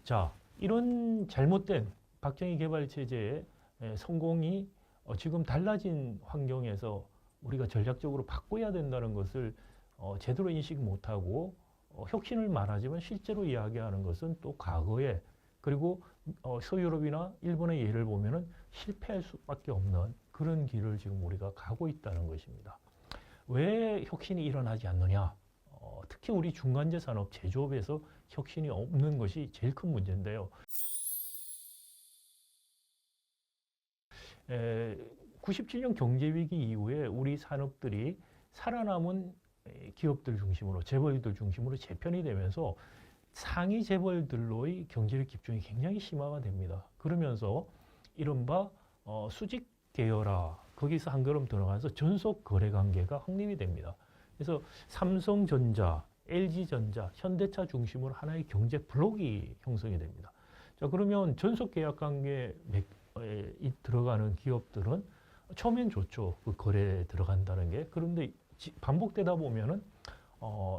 자, 이런 잘못된 박정희 개발 체제의 성공이 지금 달라진 환경에서 우리가 전략적으로 바꿔야 된다는 것을 제대로 인식 못하고 혁신을 말하지만 실제로 이야기하는 것은 또 과거에 그리고 서유럽이나 일본의 예를 보면은 실패할 수밖에 없는 그런 길을 지금 우리가 가고 있다는 것입니다. 왜 혁신이 일어나지 않느냐? 특히 우리 중간재 산업 제조업에서 혁신이 없는 것이 제일 큰 문제인데요. 97년 경제위기 이후에 우리 산업들이 살아남은 기업들 중심으로 재벌들 중심으로 재편이 되면서 상위 재벌들로의 경제력 집중이 굉장히 심화가 됩니다. 그러면서 이른바 수직 계열화 거기서 한 걸음 들어가서 전속 거래 관계가 확립이 됩니다. 그래서 삼성전자, LG전자, 현대차 중심으로 하나의 경제 블록이 형성이 됩니다. 자, 그러면 전속 계약 관계에 들어가는 기업들은 처음엔 좋죠. 그 거래에 들어간다는 게. 그런데 반복되다 보면은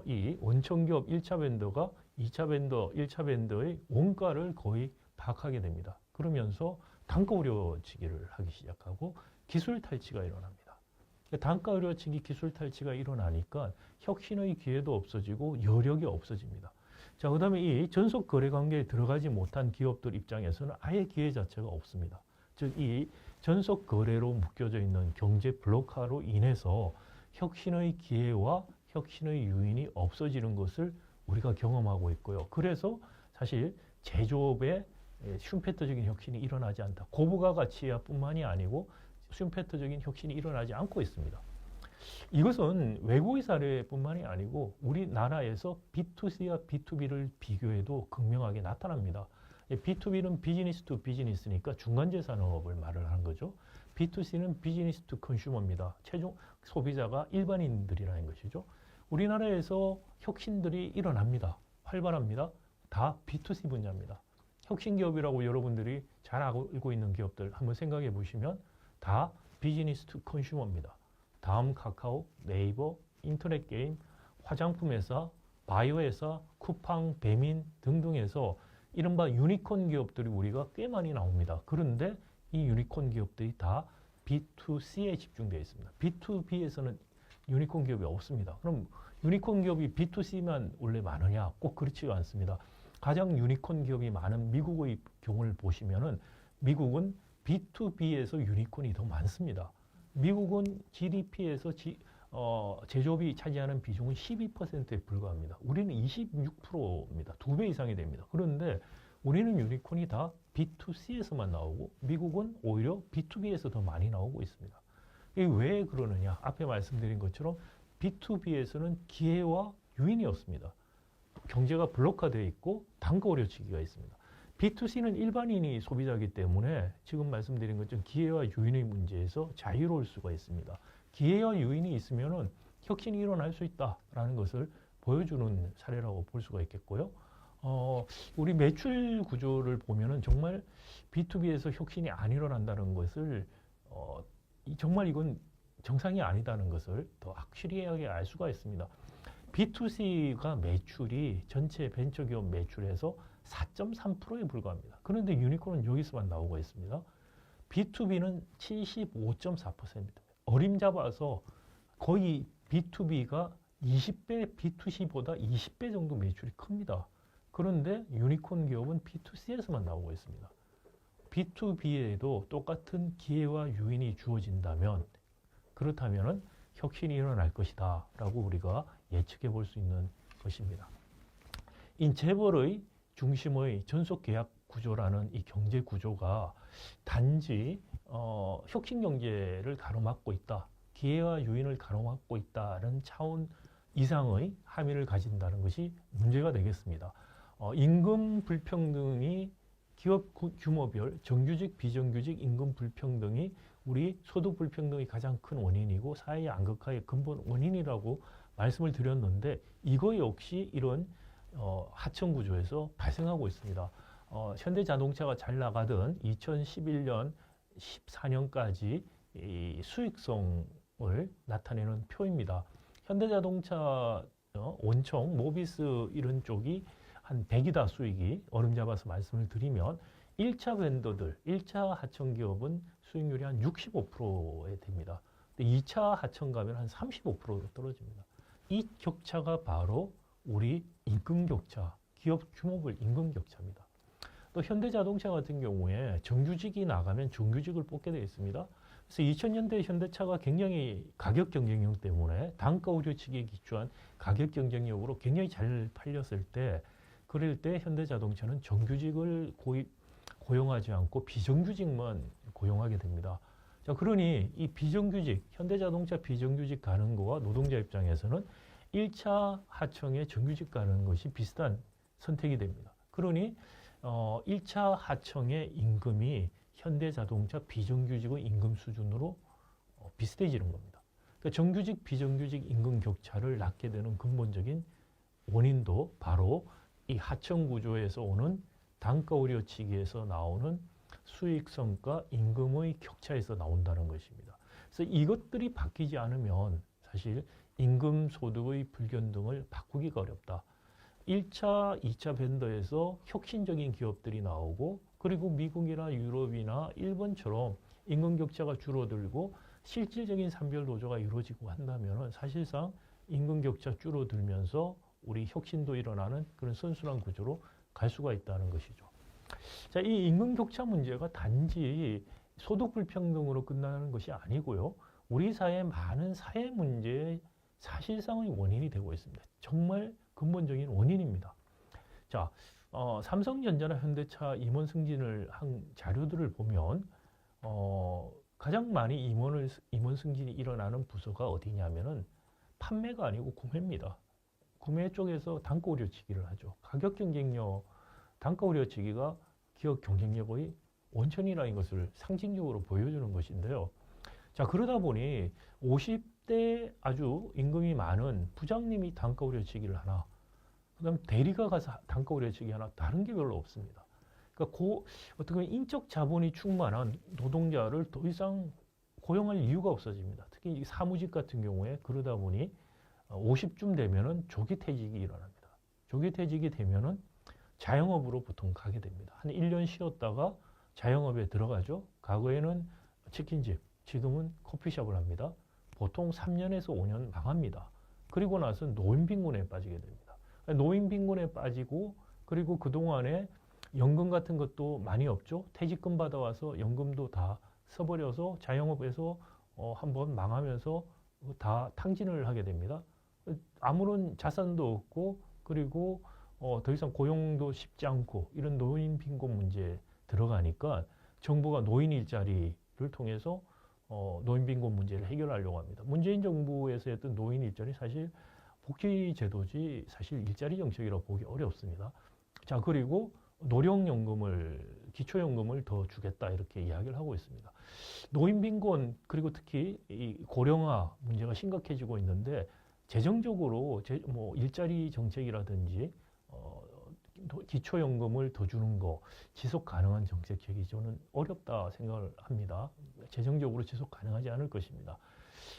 이 원청기업 1차 벤더가 2차 벤더, 1차 벤더의 원가를 거의 파악하게 됩니다. 그러면서 단가 우려치기를 하기 시작하고 기술 탈취가 일어납니다. 단가 우려치기, 기술 탈취가 일어나니까 혁신의 기회도 없어지고 여력이 없어집니다. 자, 그 다음에 이 전속 거래 관계에 들어가지 못한 기업들 입장에서는 아예 기회 자체가 없습니다. 즉, 이 전속 거래로 묶여져 있는 경제 블록화로 인해서 혁신의 기회와 혁신의 유인이 없어지는 것을 우리가 경험하고 있고요. 그래서 사실 제조업의 슈페터적인 혁신이 일어나지 않다. 고부가 가치화뿐만이 아니고 슈페터적인 혁신이 일어나지 않고 있습니다. 이것은 외국의 사례뿐만이 아니고 우리나라에서 B2C와 B2B를 비교해도 극명하게 나타납니다. B2B는 비즈니스 투 비즈니스니까 중간재 산업을 말을 하는 거죠. B2C는 비즈니스 투 컨슈머입니다. 최종 소비자가 일반인들이라는 것이죠. 우리나라에서 혁신들이 일어납니다. 활발합니다. 다 B2C 분야입니다. 혁신 기업이라고 여러분들이 잘 알고 있는 기업들 한번 생각해 보시면 다 비즈니스 투 컨슈머입니다. 다음 카카오, 네이버, 인터넷 게임, 화장품 회사, 바이오 회사, 쿠팡, 배민 등등에서 이른바 유니콘 기업들이 우리가 꽤 많이 나옵니다. 그런데 이 유니콘 기업들이 다 B2C에 집중되어 있습니다. B2B에서는 유니콘 기업이 없습니다. 그럼 유니콘 기업이 B2C만 원래 많으냐? 꼭 그렇지가 않습니다. 가장 유니콘 기업이 많은 미국의 경우를 보시면은 미국은 B2B에서 유니콘이 더 많습니다. 미국은 GDP에서 제조업이 차지하는 비중은 12%에 불과합니다. 우리는 26%입니다. 2배 이상이 됩니다. 그런데 우리는 유니콘이 다 B2C에서만 나오고 미국은 오히려 B2B에서 더 많이 나오고 있습니다. 이게 왜 그러느냐? 앞에 말씀드린 것처럼 B2B에서는 기회와 유인이 없습니다. 경제가 블록화되어 있고 단가 오려치기가 있습니다. B2C는 일반인이 소비자이기 때문에 지금 말씀드린 것처럼 기회와 유인의 문제에서 자유로울 수가 있습니다. 기회와 유인이 있으면은 혁신이 일어날 수 있다라는 것을 보여주는 사례라고 볼 수가 있겠고요. 우리 매출 구조를 보면은 정말 B2B에서 혁신이 안 일어난다는 것을 정말 이건 정상이 아니다는 것을 더 확실하게 알 수가 있습니다. B2C가 매출이 전체 벤처기업 매출에서 4.3%에 불과합니다. 그런데 유니콘은 여기서만 나오고 있습니다. B2B는 75.4%입니다. 어림잡아서 거의 B2B가 20배 B2C보다 20배 정도 매출이 큽니다. 그런데 유니콘 기업은 B2C에서만 나오고 있습니다. B2B에도 똑같은 기회와 유인이 주어진다면 그렇다면 혁신이 일어날 것이다 라고 우리가 예측해 볼 수 있는 것입니다. 이 재벌의 중심의 전속 계약 구조라는 이 경제 구조가 단지 혁신 경제를 가로막고 있다, 기회와 유인을 가로막고 있다는 차원 이상의 함의를 가진다는 것이 문제가 되겠습니다. 임금 불평등이 기업 규모별 정규직, 비정규직 임금 불평등이 우리 소득 불평등이 가장 큰 원인이고 사회 양극화의 근본 원인이라고 말씀을 드렸는데 이거 역시 이런 하청 구조에서 발생하고 있습니다. 현대자동차가 잘 나가던 2011년, 14년까지 이 수익성을 나타내는 표입니다. 현대자동차, 원청, 모비스 이런 쪽이 한 100이다 수익이 어름 잡아서 말씀을 드리면 1차 벤더들, 1차 하청 기업은 수익률이 한 65%에 됩니다. 근데 2차 하청 가면 한 35%로 떨어집니다. 이 격차가 바로 우리 임금 격차, 기업 규모별 임금 격차입니다. 또 현대자동차 같은 경우에 정규직이 나가면 정규직을 뽑게 되어 있습니다. 그래서 2000년대 현대차가 굉장히 가격 경쟁력 때문에 단가 우려치기에 기초한 가격 경쟁력으로 굉장히 잘 팔렸을 때, 그럴 때 현대자동차는 정규직을 고용하지 않고 비정규직만 고용하게 됩니다. 자, 그러니 이 비정규직, 현대자동차 비정규직 가는 거와 노동자 입장에서는 1차 하청에 정규직 가는 것이 비슷한 선택이 됩니다. 그러니 1차 하청의 임금이 현대자동차 비정규직의 임금 수준으로 비슷해지는 겁니다. 그러니까 정규직, 비정규직 임금 격차를 낳게 되는 근본적인 원인도 바로 이 하청 구조에서 오는 단가 우려치기에서 나오는 수익성과 임금의 격차에서 나온다는 것입니다. 그래서 이것들이 바뀌지 않으면 사실 임금 소득의 불균등을 바꾸기가 어렵다. 1차, 2차 벤더에서 혁신적인 기업들이 나오고, 그리고 미국이나 유럽이나 일본처럼 임금 격차가 줄어들고 실질적인 산별 노조가 이루어지고 한다면 사실상 임금 격차 줄어들면서 우리 혁신도 일어나는 그런 선순환 구조로 갈 수가 있다는 것이죠. 자, 이 임금 격차 문제가 단지 소득 불평등으로 끝나는 것이 아니고요. 우리 사회의 많은 사회 문제의 사실상의 원인이 되고 있습니다. 정말 근본적인 원인입니다. 자, 삼성전자나 현대차 임원 승진을 한 자료들을 보면 가장 많이 임원 승진이 일어나는 부서가 어디냐면은 판매가 아니고 구매입니다. 구매 쪽에서 단가 우려치기를 하죠. 가격 경쟁력, 단가 우려치기가 기업 경쟁력의 원천이라는 것을 상징적으로 보여주는 것인데요. 자, 그러다 보니 50대 아주 임금이 많은 부장님이 단가 우려치기를 하나, 그다음 대리가 가서 단가 우려치기 하나, 다른 게 별로 없습니다. 그러니까 어떻게 보면 인적 자본이 충만한 노동자를 더 이상 고용할 이유가 없어집니다. 특히 사무직 같은 경우에 그러다 보니 50쯤 되면은 조기 퇴직이 일어납니다. 조기 퇴직이 되면은 자영업으로 보통 가게 됩니다. 한 1년 쉬었다가 자영업에 들어가죠. 과거에는 치킨집, 지금은 커피숍을 합니다. 보통 3년에서 5년 망합니다. 그리고 나서 노인빈곤에 빠지게 됩니다. 노인빈곤에 빠지고, 그리고 그동안에 연금 같은 것도 많이 없죠. 퇴직금 받아와서 연금도 다 써버려서 자영업에서 한번 망하면서 다 탕진을 하게 됩니다. 아무런 자산도 없고, 그리고 더 이상 고용도 쉽지 않고, 이런 노인 빈곤 문제에 들어가니까 정부가 노인 일자리를 통해서 노인 빈곤 문제를 해결하려고 합니다. 문재인 정부에서 했던 노인 일자리 사실 복지제도지 사실 일자리 정책이라고 보기 어렵습니다. 자, 그리고 노령연금을, 기초연금을 더 주겠다 이렇게 이야기를 하고 있습니다. 노인 빈곤, 그리고 특히 이 고령화 문제가 심각해지고 있는데, 재정적으로 일자리 정책이라든지 기초연금을 더 주는 거, 지속 가능한 정책이 저는 어렵다 생각을 합니다. 재정적으로 지속 가능하지 않을 것입니다.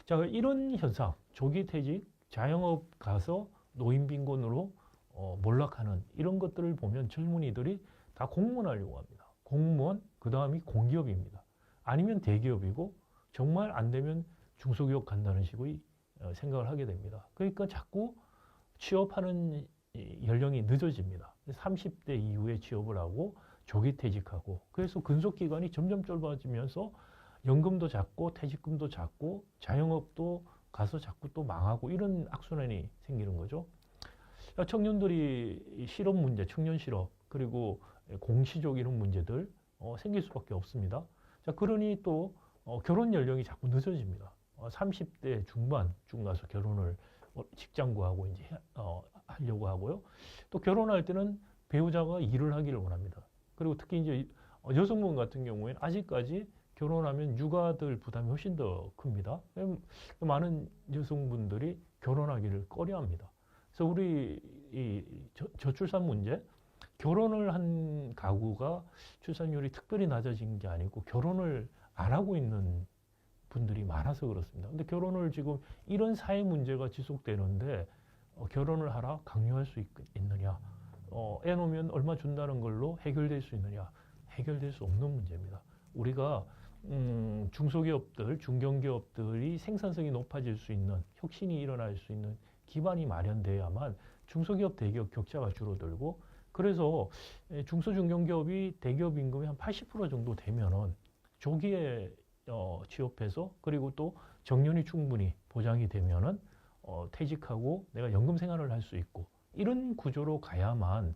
자, 이런 현상, 조기 퇴직, 자영업 가서 노인 빈곤으로 몰락하는 이런 것들을 보면 젊은이들이 다 공무원 하려고 합니다. 공무원, 그 다음이 공기업입니다. 아니면 대기업이고, 정말 안 되면 중소기업 간다는 식의 생각을 하게 됩니다. 그러니까 자꾸 취업하는 연령이 늦어집니다. 30대 이후에 취업을 하고 조기 퇴직하고, 그래서 근속기간이 점점 짧아지면서 연금도 작고 퇴직금도 작고 자영업도 가서 자꾸 또 망하고, 이런 악순환이 생기는 거죠. 청년들이 실업 문제, 청년 실업, 그리고 공시족 이런 문제들 생길 수밖에 없습니다. 자, 그러니 또 결혼 연령이 자꾸 늦어집니다. 30대 중반쯤 가서 결혼을 직장 구하고 이제 하려고 하고요. 또 결혼할 때는 배우자가 일을 하기를 원합니다. 그리고 특히 이제 여성분 같은 경우에는 아직까지 결혼하면 육아들 부담이 훨씬 더 큽니다. 많은 여성분들이 결혼하기를 꺼려합니다. 그래서 우리 이 저출산 문제, 결혼을 한 가구가 출산율이 특별히 낮아진 게 아니고 결혼을 안 하고 있는 분들이 많아서 그렇습니다. 근데 결혼을 지금 이런 사회 문제가 지속되는데 결혼을 하라 강요할 수 있느냐? 해놓으면 얼마 준다는 걸로 해결될 수 있느냐? 해결될 수 없는 문제입니다. 우리가 중소기업들, 중견기업들이 생산성이 높아질 수 있는, 혁신이 일어날 수 있는 기반이 마련돼야만 중소기업, 대기업 격차가 줄어들고, 그래서 중소중견기업이 대기업 임금의 한 80% 정도 되면은 조기에 취업해서, 그리고 또 정년이 충분히 보장이 되면은 퇴직하고 내가 연금 생활을 할 수 있고, 이런 구조로 가야만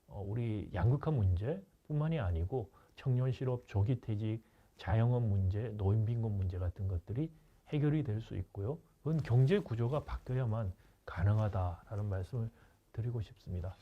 우리 양극화 문제뿐만이 아니고 청년 실업, 조기 퇴직, 자영업 문제, 노인 빈곤 문제 같은 것들이 해결이 될 수 있고요. 그건 경제 구조가 바뀌어야만 가능하다라는 말씀을 드리고 싶습니다.